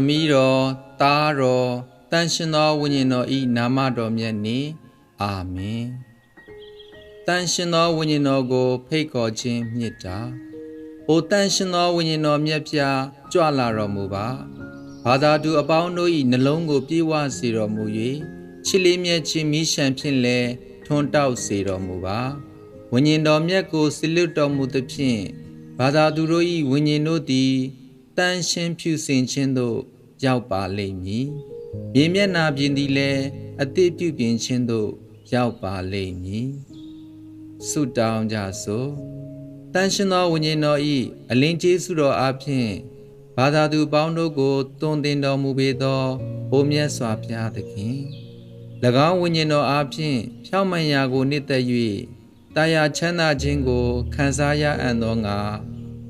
မီးတော်သားတော်တန်ရှင်သောဝိညာဉ်တော်ဤနာမတော်မြတ်နှင့်အာမင်တန်ရှင်သောဝိညာဉ်တော်ကိုဖိတ်ခေါ်ခြင်းမြတ်တာအိုတန်ရှင်သောဝိညာဉ်တော်မြတ်ပြကြွလာတော်မူပါဘာသာသူအပေါင်းတို့ဤနှလုံးကိုပြေဝစေတော်မူ၍ချစ်လေးမြတ်ခြင်းမိရှံဖြင့်လည်းထွန်းတောက်စေတော်မူပါဝိညာဉ်တော်မြတ်ကိုစိလွတ်တော်မူသဖြင့်ဘာသာသူတို့ဤဝိညာဉ်တို့သည်တန်ရှင်းဖြူစင်ခြင်းသို့ရောက်ပါလိမ့်မည်မြေမျက်နာပြင်သည်လည်းအသည့်ပြုပြင်ခြင်းသို့ရောက်ပါလိမ့်မည်ဆုတောင်းကြစို့တန်ရှင်သောဝိညာဉ်တော်ဤအလင်းကျေးဇူးတော်အားဖြင့်ဘာသာသူပေါင်းတို့ကိုသွန်သင်တော်မူပေသောဘုမြတ်စွာဘုရားသခင်၎င်းဝိညာဉ်တော်အားဖြင့်ဖြောင့်မတ်ရာကိုနှစ်သက်၍တာယာချမ်းသာခြင်းကိုခံစားရအံ့သောငါ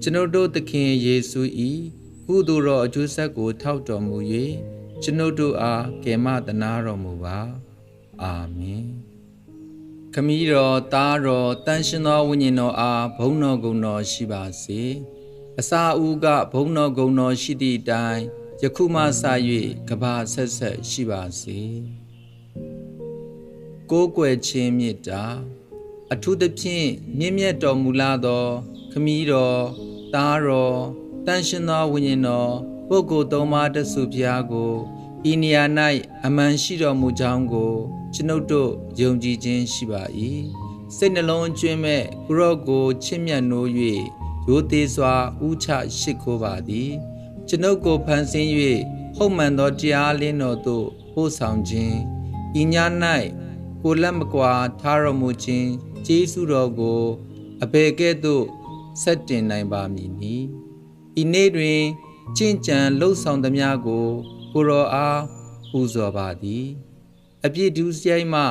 ကျွန်ုပ်တို့သခင်ယေရှု၏ကုသိုလ်တော်အကျိုးဆက်ကိုထောက်တော်မူ၍ကျွန်ုပ်တို့အားကယ်မသနာတော်မူပါအာမင်ခမည်းတော်သားတော်တန်ရှင်သောဝိညာဉ်တော်အားဘုန်းတော်ဂုဏ်တော်ရှိပါစေအစာဦးကဘုန်းတော်ဂုဏ်တော်ရှိသည့်အတိုင်းယခုမှစ၍ကဘာဆက်ဆက်ရှိပါစေကိုးကွယ်ခြင်းမေတ္တာအထူးသဖြင့်မြင့်မြတ်တော်မူလာသောခမည်းတော်သားတော်တန်ရှင်သောဝိညာဉ်တော်ပုဂ္ဂိုလ်သုံးပါးတဆုဘုရားကိုဤနေရာ၌အမှန်ရှိတော်မူကြောင်းကိုကျွန်ုပ်တို့ယုံကြည်ခြင်းရှိပါ၏စိတ်နှလုံးအကျွမ်းမဲ့ကိုရော့ကိုချစ်မြတ်နိုး၍ရိုသေစွာဥချရှိခိုးပါသည်ကျွန်ုပ်ကိုဖန်ဆင်း၍ဟုတ်မှန်သောတရားလင်းတော်သို့ပို့ဆောင်ခြင်းဤည၌ကိုလက်မကွာထားတော်မူခြင်းကျေးဇူးတော်ကိုအဘယ်ကဲ့သို့ဆက်တင်နိုင်ပါမည်နည်းဤနေ့တွင်ကျင့်ကြံလှုပ်ဆောင်သမျှကိုကိုရောအားပူဇော်ပါသည်အပြစ်ဒုစရိုက်မှ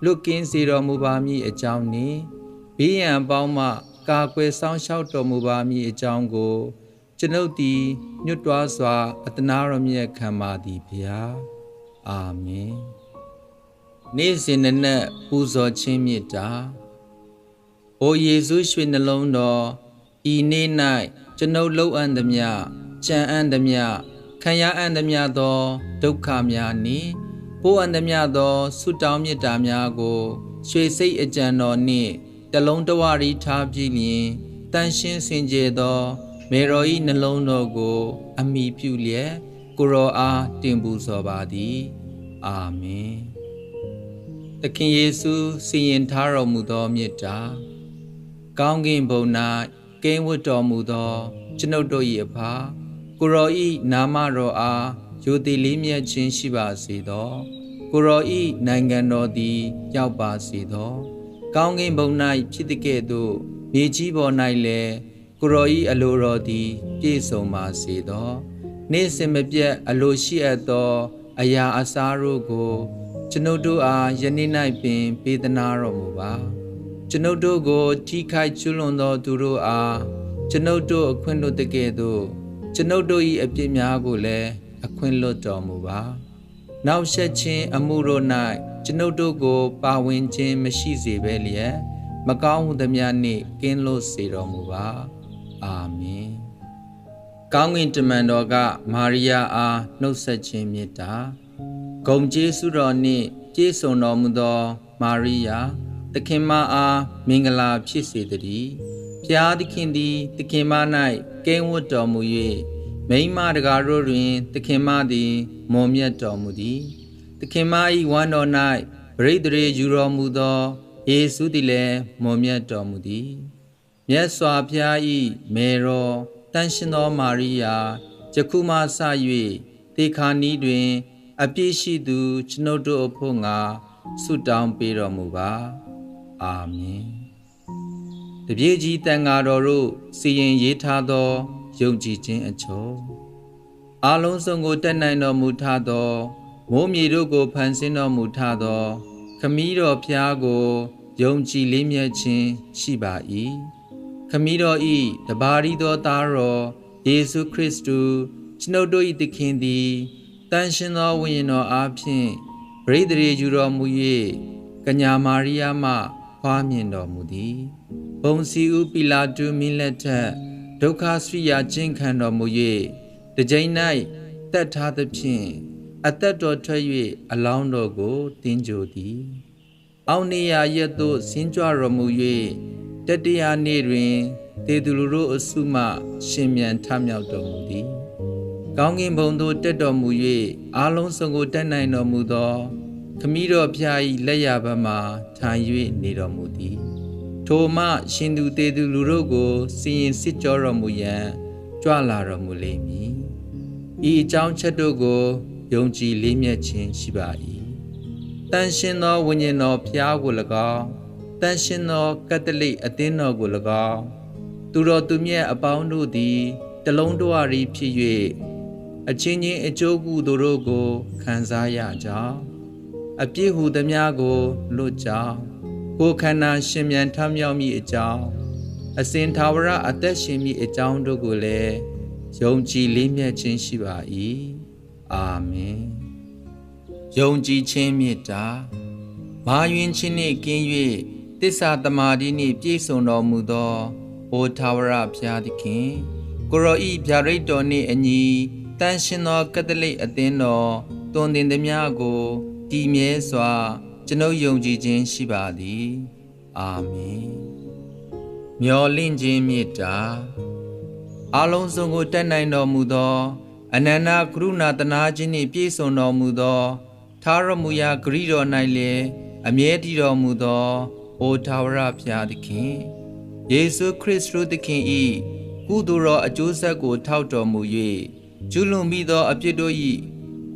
လွတ်ကင်းစေတော်မူပါမည်အကြောင်းနှင့်ဘေးရန်အပေါင်းမှကာကွယ်ဆောင်ရှောက်တော်မူပါမည်အကြောင်းကိုကျွန်ုပ်သည်ညွတ်တွားစွာအတနာတော်မြတ်ခံပါသည်ဘုရားအာမင်နေ့စဉ်နက်ပူဇော်ခြင်းမေတ္တာအိုယေရှုရွှေနှလုံးတော်ဤနေ့၌ကျွန်ုပ်လှုပ်အံ့သမျှကြံအံ့သမျှခံရအံ့သမျှသောဒုက္ခများနှင့်ပိုးအံ့သမျှသောဆုတောင်းမေတ္တာများကိုရွှေစိတ်အကြံတော်နှင့်တလုံးတဝရီထားပြီးလျင်တန်ရှင်းစင်ကြယ်သောမေတော်ဤနှလုံးတော်ကိုအမိပြုလျက်ကိုရောအားတင်ပူဇော်ပါသည်အာမင်သခင်ယေရှုစီရင်ထားတော်မူသောမေတ္တာကောင်းကင်ဘုံ၌ကင်းဝတ်တော်မူသောကျွန်ုပ်တို့၏အဖကိုရောဤနာမတော်အားယိုသေလေးမြတ်ခြင်းရှိပါစေသောကိုရောဤနိုင်ငံတော်သည်ရောက်ပါစေသောကောင်းကင်ဘုံ၌ဖြစ်သည်ကဲ့သို့မြေကြီးပေါ်၌လည်းကိုရောဤအလိုတော်သည်ပြည့်စုံပါစေသောနေ့စဉ်မပြတ်အလိုရှိအပ်သောအရာအစားတို့ကိုကျွန်ုပ်တို့အားယနေ့၌ပင်ပေးသနာတော်မူပါကျွန်ုပ်တို့ကိုထိခိုက်ကျွလွန်သောသူတို့အားကျွန်ုပ်တို့အခွင့်လွတ်တဲ့ကဲ့သို့ကျွန်ုပ်တို့၏အပြစ်များကိုလည်းအခွင့်လွတ်တော်မူပါနောက်ဆက်ခြင်းအမှုတို့၌ကျွန်ုပ်တို့ကိုပါဝင်ခြင်းမရှိစေဘဲလျက်မကောင်းမှုသမျှနှင့်ကင်းလွတ်စေတော်မူပါအာမင်ကောင်းကင်တမန်တော်ကမာရိယာအားနှုတ်ဆက်ခြင်းမေတ္တာဂုဏ်ကျေးဇူးတော်နှင့်ပြည့်စုံတော်မူသောမာရိယာသခင်မအားမင်္ဂလာဖြစ်စေတည်းဖျားသခင်သည်သခင်မ၌ကင်းဝတ်တော်မူ၍မိန်းမတကားတို့တွင်သခင်မသည်မွန်မြတ်တော်မူသည်သခင်မ၏ဝမ်းတော်၌ပရိသေယူတော်မူသောယေရှုသည်လည်းမွန်မြတ်တော်မူသည်မြတ်စွာဘုရား၏မေတော်တန်ရှင်သောမာရိယာယခုမှစ၍သေခါနီးတွင်အပြည့်ရှိသူကျွန်ုပ်တို့အဖို့ငါဆုတောင်းပေးတော်မူပါအာမင်တပည့်ကြီးတန်ဃာတော်တို့စီရင်ရေးထားသောယုံကြည်ခြင်းအချုပ်အလုံးစုံကိုတက်နိုင်တော်မူထသောမိုးမြေတို့ကိုဖန်ဆင်းတော်မူထသောခမည်းတော်ဖျားကိုယုံကြည်လေးမြတ်ခြင်းရှိပါ၏ခမည်းတော်ဤတပါးရီသောသားတော်ယေရှုခရစ်တုကျွန်ုပ်တို့၏သခင်သည်တန်ရှင်သောဝိညာဉ်တော်အားဖြင့်ပရိသေယူတော်မူ၍ကညာမာရိယာမှဖွားမြင်တော်မူသည်ဘုံစီဥပိလာတုမင်းလက်ထက်ဒုက္ခဆွိယာကျင့်ခံတော်မူ၍တကြိမ်၌ တက်ထားသဖြင့်အသက်တော်ထွက်၍အလောင်းတော်ကိုတင်းကြိုသည်အောက်နေရာရက်သို့ဆင်းကြွတော်မူ၍တတိယနေ့တွင်တေသူလူတို့အစုမှရှင်မြန်ထမြောက်တော်မူသည်ကောင်းကင်ဘုံသို့တက်တော်မူ၍အားလုံးစုံကိုတက်နိုင်တော်မူသောခမည်းတော်ဖျား၏လက်ရဘက်မှထိုင်၍နေတော်မူသည်ထိုမှရှင်သူတေသူလူတို့ကိုစီရင်စစ်ကြောတော်မူရန်ကြွလာတော်မူလိမ့်မည်ဤအကြောင်းချက်တို့ကိုယုံကြည်လေးမြတ်ခြင်းရှိပါ၏တန်ရှင်သောဝိညာဉ်တော်ဖျားကို၎င်းတန်ရှင်သောကက်သလိအသင်းတော်ကို၎င်းသူတော်သူမြတ်အပေါင်းတို့သည်တလုံးတဝရီဖြစ်၍အချင်းချင်းအကျိုးကူတို့ကိုခံစားရကြောင်းအပြည့်ဟုသမျှကိုလွတ်ကြောင်းကိုယ်ခန္ဓာရှင်မြန်ထမြောက်မည်အကြောင်းအစဉ်သာဝရအသက်ရှင်မည်အကြောင်းတို့ကိုလည်းယုံကြည်လေးမြတ်ခြင်းရှိပါ၏အာမင်ယုံကြည်ခြင်းမေတ္တာမာယွင်ခြင်းနှင့်ကင်း၍သစ္စာတမာတိနှင့်ပြည့်စုံတော်မူသောအိုထာဝရဘုရားသခင်ကိုရောဤဗျာဒိတ်တော်နှင့်အညီတန်ရှင်သောကက်သလိအသင်းတော်တွင်တင်သည်များကိုတည်မြဲစွာကျွန်ုပ်ယုံကြည်ခြင်းရှိပါသည်အာမင်မျော်လင့်ခြင်းမေတ္တာအလုံးစုံကိုတတ်နိုင်တော်မူသောအနန္တကရုဏာတနာခြင်းနှင့်ပြည့်စုံတော်မူသောထာဝရမူရာဂရိတော်၌လည်းအမြဲတည်တော်မူသောအိုထာဝရဘုရားသခင်ယေရှုခရစ်တုသခင်၏ကုသိုလ်တော်အကျိုးဆက်ကိုထောက်တော်မူ၍ကျူးလွန်မိသောအပြစ်တို့၏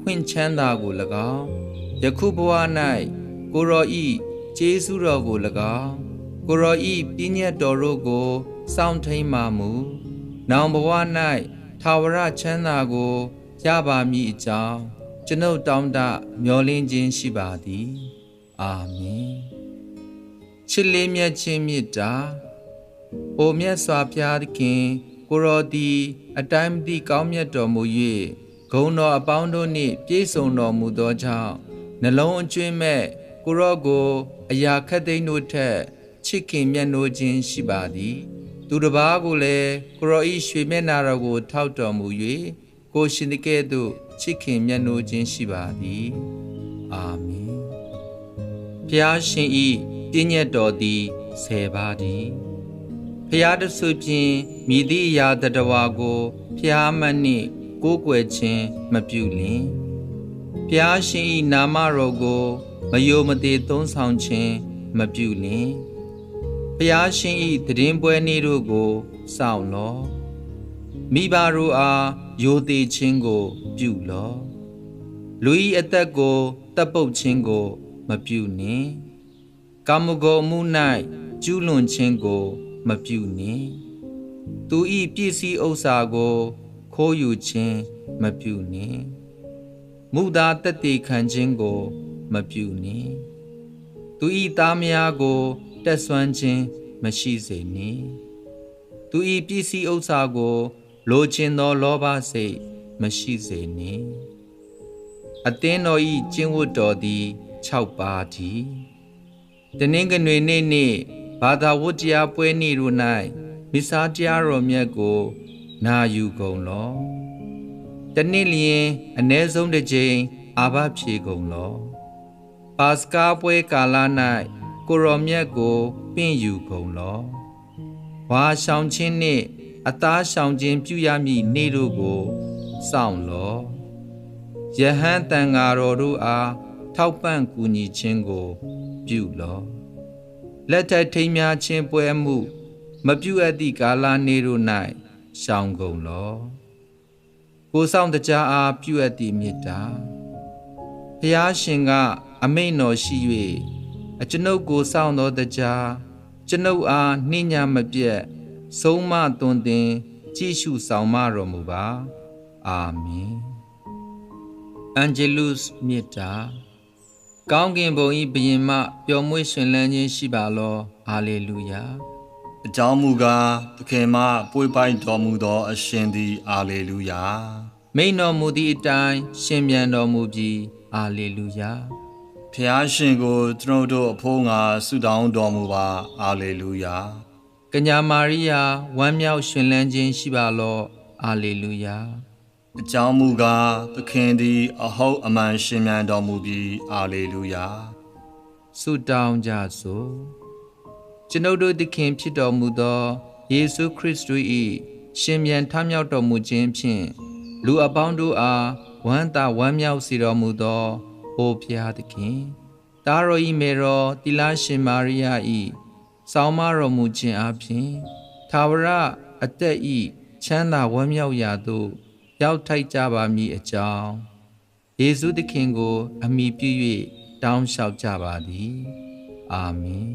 ခွင့်ချမ်းသာကို၎င်းယခုဘဝ၌ကိုရောဤကျေးဇူးတော်ကို၎င်းကိုရောဤပညတ်တော်တို့ကိုစောင့်ထိန်ပါမူနောင်ဘဝ၌ထာဝရချမ်းသာကိုရပါမည်အကြောင်းကျွန်ုပ်တောင်းတမျှော်လင့်ခြင်းရှိပါသည်အာမင်ချစ်လေးမြတ်ခြင်းမေတ္တာအိုမြတ်စွာဘုရားသခင်ကိုရောသည်အတိုင်းမသိကောင်းမြတ်တော်မူ၍ဂုဏ်တော်အပေါင်းတို့နှင့်ပြည့်စုံတော်မူသောကြောင့်နှလုံးအကျွမ်းမဲ့ကိုရောကိုအရာခက်သိမ်းတို့ထက်ချစ်ခင်မြတ်နိုးခြင်းရှိပါသည်သူတစ်ပါးကိုလည်းကိုရောဤရွှေမျက်နာတော်ကိုထောက်တော်မူ၍ကိုရှင်တကဲ့သို့ချစ်ခင်မြတ်နိုးခြင်းရှိပါသည်အာမင်ဘုရားရှင်ဤပညတ်တော်သည်10ပါးတည်းဘုရားတဆူဖြင့်မြည်သည့်အရာတတဝါကိုဘုရားမတ်နှင့်ကိုးကွယ်ခြင်းမပြုလင်ဘုရားရှင်ဤနာမတော်ကိုမယိုမသေးသုံးဆောင်ခြင်းမပြုလင်ဘုရားရှင်ဤသင်းပွဲနေ့တို့ကိုစောင့်လောမိဘတို့အားယိုသေးခြင်းကိုပြုလောလူဤအသက်ကိုတပ်ပုတ်ခြင်းကိုမပြုနှင့်ကာမဂုဏ်မှု၌ကျူးလွန်ခြင်းကိုမပြုနှင့်သူဤပစ္စည်းဥစ္စာကိုခိုးယူခြင်းမပြုနှင့်မုသာတသက်ခံခြင်းကိုမပြုနှင့်သူဤသားမယားကိုတက်ဆွမ်းခြင်းမရှိစေနှင့်သူဤပစ္စည်းဥစ္စာကိုလိုချင်သောလောဘစိတ်မရှိစေနှင့်အသင်းတော်ဤကျင့်ဝတ်တော်သည်6ပါးတည်းတနင်္ဂနွေနေ့နှင့်ဘာသာဝတ္တရားပွဲနေ့တို့၌မိစ္ဆာတရားတော်မြတ်ကိုနာယူကုန်လောတနေ့လျင်အ ਨੇ ဆုံးတစ်ကြိမ်အာဘဖြေကုန်လောပါစကာပွဲကာလ၌ကိုရောမြတ်ကိုပင့်ယူကုန်လောဝါရှောင်ခြင်းနှင့်အသားရှောင်ခြင်းပြုရမည့်နေ့တို့ကိုစောင့်လောယဟန်တန်ဃာတော်တို့အားထောက်ပံ့ကူညီခြင်းကိုပြုလောလက်ထက်ထိမ်းများခြင်းပွဲမှုမပြုအပ်သည့်ကာလနေ့တို့၌ရှောင်ကုန်လောကိုဆောင်တကြားအားပြုအပ်သည့်မေတ္တာဘုရားရှင်ကအမိန့်တော်ရှိ၍အကျွန်ုပ်ကိုစောင့်သောတကြားကျွန်ုပ်အားနှိညာမပြတ်ဆုံးမသွန်သင်ကြည့်ရှုဆောင်မတော်မူပါအာမင်အန်ဂျေလုစ်မေတ္တာကောင်းကင်ဘုံ၏ဘုရင်မှပျော်မွေ့ရှင်လန်းခြင်းရှိပါလောဟာလေလုယာအကြောင်းမူကားသခင်မှပွေပိုင်တော်မူသောအရှင်သည်ဟာလေလုယာမိန်တော်မူသည့်အတိုင်းရှင်ပြန်တော်မူပြီးဟာလေလုယာဖျားရှင်ကိုကျွန်ုပ်တို့အဖို့ငါဆုတောင်းတော်မူပါဟာလေလုယာကညာမာရိယာဝမ်းမြောက်ရှင်လန်းခြင်းရှိပါလောဟာလေလုယာ အကြောင်းမူကားသခင်သည်အဟုတ်အမှန်ရှင်မြန်တော်မူပြီးအာလေလုယာ ဆုတောင်းကြစို့ကျွန်ုပ်တို့သခင်ဖြစ်တော်မူသောယေရှုခရစ်တု၏ရှင်မြန်ထမြောက်တော်မူခြင်းဖြင့်လူအပေါင်းတို့အားဝမ်းသာဝမ်းမြောက်စေတော်မူသောအိုဖျားသခင်သားတော်၏မေတော်တိလရှင်မာရိယာ၏ဆောင်းမတော်မူခြင်းအပြင်သာဝရအသက်၏ချမ်းသာဝမ်းမြောက်ရာသို့ရောက်ထိုက်ကြပါမည်အကြောင်းယေရှုသခင်ကိုအမိပြု၍တောင်းလျှောက်ကြပါသည်အာမင်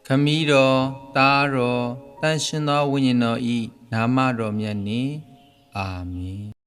ခမည်းတော်သားတော်တန်ရှင်သောဝိညာဉ်တော်၏နာမတော်မြတ်နှင့်အာမင်